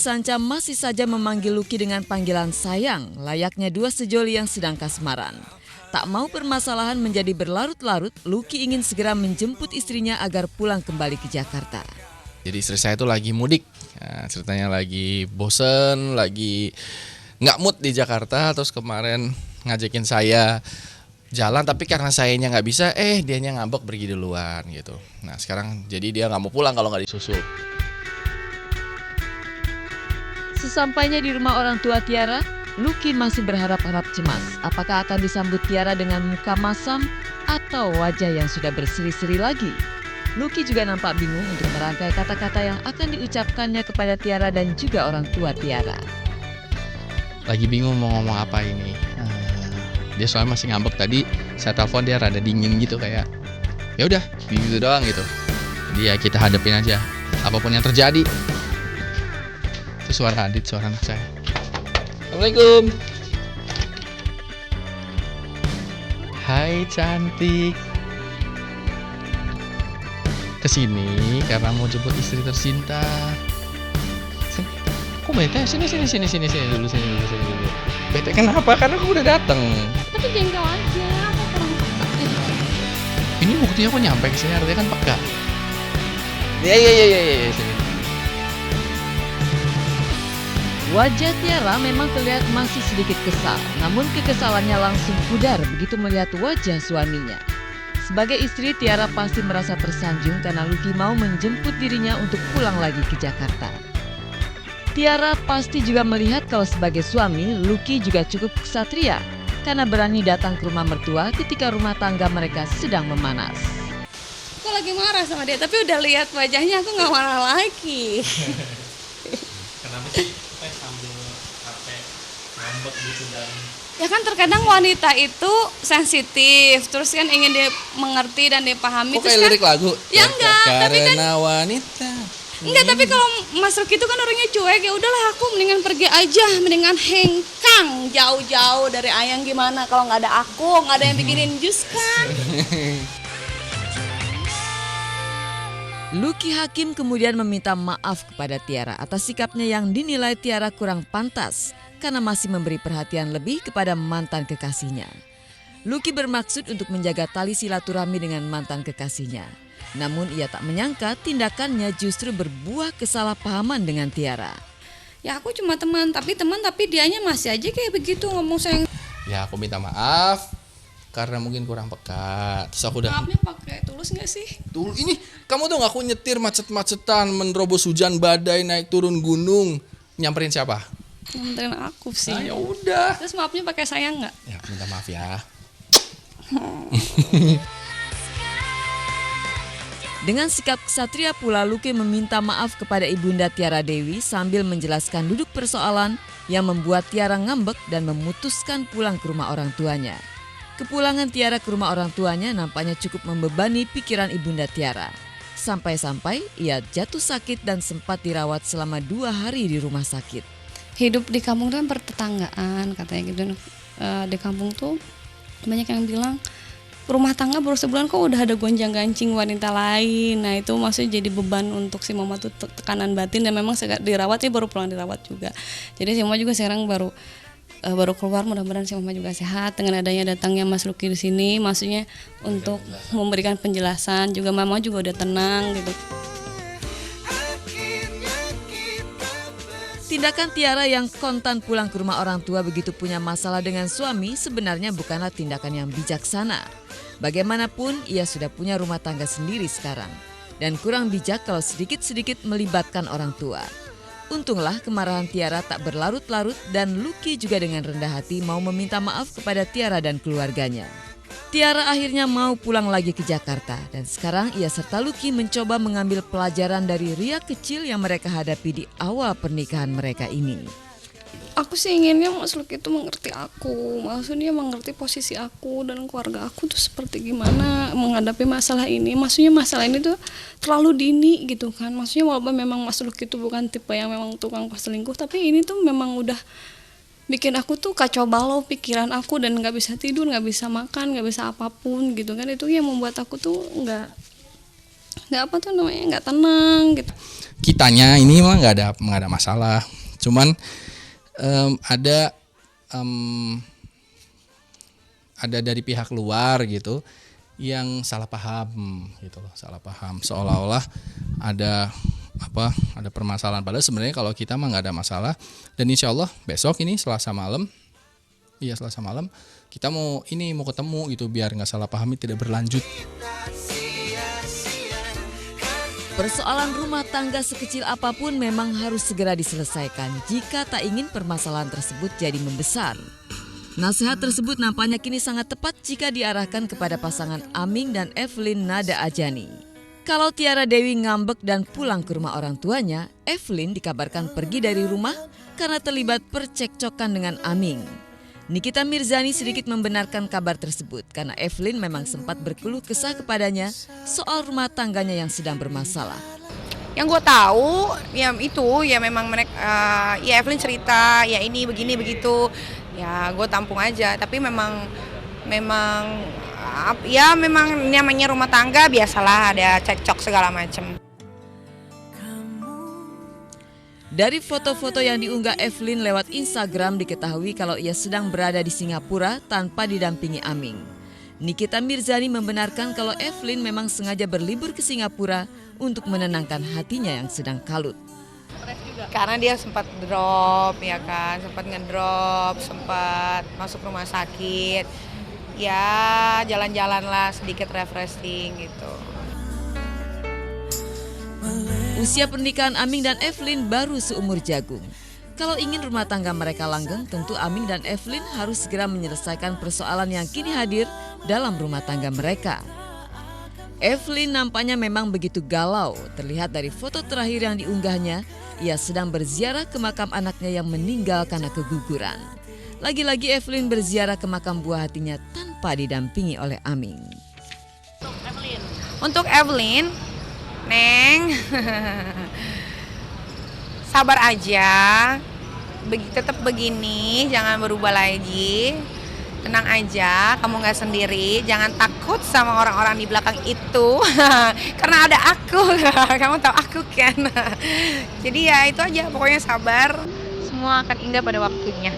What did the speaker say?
Sanca masih saja memanggil Lucky dengan panggilan sayang, layaknya dua sejoli yang sedang kasmaran. Tak mau permasalahan menjadi berlarut-larut, Lucky ingin segera menjemput istrinya agar pulang kembali ke Jakarta. Jadi istri saya itu lagi mudik, nah, ceritanya lagi bosen, lagi nggak mood di Jakarta, terus kemarin ngajakin saya jalan, tapi karena sayanya nggak bisa, dianya ngambek pergi duluan gitu. Nah sekarang jadi dia nggak mau pulang kalau nggak disusul. Sesampainya di rumah orang tua Tiara, Lucky masih berharap-harap cemas. Apakah akan disambut Tiara dengan muka masam atau wajah yang sudah berseri-seri lagi? Lucky juga nampak bingung untuk merangkai kata-kata yang akan diucapkannya kepada Tiara dan juga orang tua Tiara. Lagi bingung mau ngomong apa ini. Dia soalnya masih ngambek tadi, saya telepon dia rada dingin gitu kayak, ya udah gitu doang gitu. Jadi ya kita hadapin aja, apapun yang terjadi. Itu suara Adit, suara anak saya. Assalamualaikum. Hai cantik. Kesini karena mau jemput istri tercinta. Kok bete? Sini dulu. Bete kenapa? Karena aku udah dateng. Tapi jengkel aja, aku kurang peka gitu. Ini buktinya aku nyampe ke sini, artinya kan peka. Iya, sini. Wajah Tiara memang terlihat masih sedikit kesal, namun kekesalannya langsung pudar begitu melihat wajah suaminya. Sebagai istri, Tiara pasti merasa tersanjung karena Lucky mau menjemput dirinya untuk pulang lagi ke Jakarta. Tiara pasti juga melihat kalau sebagai suami, Lucky juga cukup ksatria karena berani datang ke rumah mertua ketika rumah tangga mereka sedang memanas. Aku lagi marah sama dia, tapi udah lihat wajahnya aku nggak marah lagi. Kenapa sih sambil capek ngambek gitu dan Ya kan terkadang wanita itu sensitif, terus kan ingin dia mengerti dan dipahami. kok kayak lirik lagu? Ya enggak, tapi kan karena wanita. enggak, tapi kalau Mas Ruki itu kan orangnya cuek, ya udahlah aku mendingan pergi aja, mendingan hengkang jauh-jauh dari Ayang gimana kalau nggak ada aku, nggak ada yang bikinin jus kan. Lucky Hakim kemudian meminta maaf kepada Tiara atas sikapnya yang dinilai Tiara kurang pantas karena masih memberi perhatian lebih kepada mantan kekasihnya. Lucky bermaksud untuk menjaga tali silaturahmi dengan mantan kekasihnya. Namun ia tak menyangka tindakannya justru berbuah kesalahpahaman dengan Tiara. Ya aku cuma teman tapi dianya masih aja kayak begitu ngomong sayang. Ya aku minta maaf karena mungkin kurang peka. Terus aku udah Maafnya pakai tulus nggak sih? Tuh ini kamu tuh aku nyetir macet-macetan, menerobos hujan badai, naik turun gunung, nyamperin siapa? Nyamperin aku sih. Nah, ya udah. Terus maafnya pakai sayang nggak? Ya minta maaf ya. Dengan sikap ksatria pula Lucky meminta maaf kepada Ibunda Tiara Dewi sambil menjelaskan duduk persoalan yang membuat Tiara ngambek dan memutuskan pulang ke rumah orang tuanya. Kepulangan Tiara ke rumah orang tuanya nampaknya cukup membebani pikiran Ibunda Tiara. Sampai-sampai ia jatuh sakit dan sempat dirawat selama 2 hari di rumah sakit. Hidup di kampung itu kan pertetanggaan katanya gitu. Di kampung tuh banyak yang bilang rumah tangga baru sebulan kok udah ada gonjang-gancing wanita lain. Nah itu maksudnya jadi beban untuk si mama tuh, tekanan batin, dan memang dirawat sih, baru pulang dirawat juga. Jadi si mama juga sekarang baru keluar, mudah-mudahan si mama juga sehat. Dengan adanya datangnya Mas Lucky di sini, maksudnya untuk memberikan penjelasan, juga mama juga udah tenang gitu. Tindakan Tiara yang kontan pulang ke rumah orang tua begitu punya masalah dengan suami sebenarnya bukanlah tindakan yang bijaksana. Bagaimanapun ia sudah punya rumah tangga sendiri sekarang. Dan kurang bijak kalau sedikit-sedikit melibatkan orang tua. Untunglah kemarahan Tiara tak berlarut-larut dan Lucky juga dengan rendah hati mau meminta maaf kepada Tiara dan keluarganya. Tiara akhirnya mau pulang lagi ke Jakarta dan sekarang ia serta Lucky mencoba mengambil pelajaran dari riak kecil yang mereka hadapi di awal pernikahan mereka ini. Aku sih inginnya Mas Lucky itu mengerti aku, maksudnya mengerti posisi aku dan keluarga aku tuh seperti gimana menghadapi masalah ini. Maksudnya masalah ini tuh terlalu dini gitu kan. Maksudnya walaupun memang Mas Lucky itu bukan tipe yang memang tukang selingkuh, tapi ini tuh memang udah bikin aku tuh kacau balau pikiran aku dan nggak bisa tidur, nggak bisa makan, nggak bisa apapun gitu kan. Itu yang membuat aku tuh nggak nggak tenang gitu. kitanya ini mah nggak ada masalah. Cuman ada dari pihak luar gitu yang salah paham gitu loh, salah paham seolah-olah ada permasalahan, padahal sebenarnya kalau kita mah nggak ada masalah. Dan insya Allah besok ini Selasa malam kita mau ketemu gitu biar nggak salah pahami, tidak berlanjut. Persoalan rumah tangga sekecil apapun memang harus segera diselesaikan jika tak ingin permasalahan tersebut jadi membesar. Nasihat tersebut nampaknya kini sangat tepat jika diarahkan kepada pasangan Aming dan Evelyn Nada Ajani. Kalau Tiara Dewi ngambek dan pulang ke rumah orang tuanya, Evelyn dikabarkan pergi dari rumah karena terlibat percekcokan dengan Aming. Nikita Mirzani sedikit membenarkan kabar tersebut karena Evelyn memang sempat berkeluh kesah kepadanya soal rumah tangganya yang sedang bermasalah. Yang gue tahu ya itu ya memang mereka ya Evelyn cerita ya ini begini begitu, ya gue tampung aja. Tapi memang namanya rumah tangga biasalah ada cekcok segala macem. Dari foto-foto yang diunggah Evelyn lewat Instagram diketahui kalau ia sedang berada di Singapura tanpa didampingi Aming. Nikita Mirzani membenarkan kalau Evelyn memang sengaja berlibur ke Singapura untuk menenangkan hatinya yang sedang kalut. Karena dia sempat drop ya kan, sempat ngedrop, sempat masuk rumah sakit. Ya jalan-jalan lah sedikit refreshing gitu. Usia pernikahan Aming dan Evelyn baru seumur jagung. Kalau ingin rumah tangga mereka langgeng, tentu Aming dan Evelyn harus segera menyelesaikan persoalan yang kini hadir dalam rumah tangga mereka. Evelyn nampaknya memang begitu galau, terlihat dari foto terakhir yang diunggahnya, ia sedang berziarah ke makam anaknya yang meninggal karena keguguran. Lagi-lagi Evelyn berziarah ke makam buah hatinya tanpa didampingi oleh Aming. Untuk Evelyn, Neng, sabar aja, tetap begini, jangan berubah lagi. Tenang aja, kamu gak sendiri, jangan takut sama orang-orang di belakang itu. Karena ada aku, kamu tahu aku kan. Jadi ya itu aja, pokoknya sabar. Semua akan indah pada waktunya.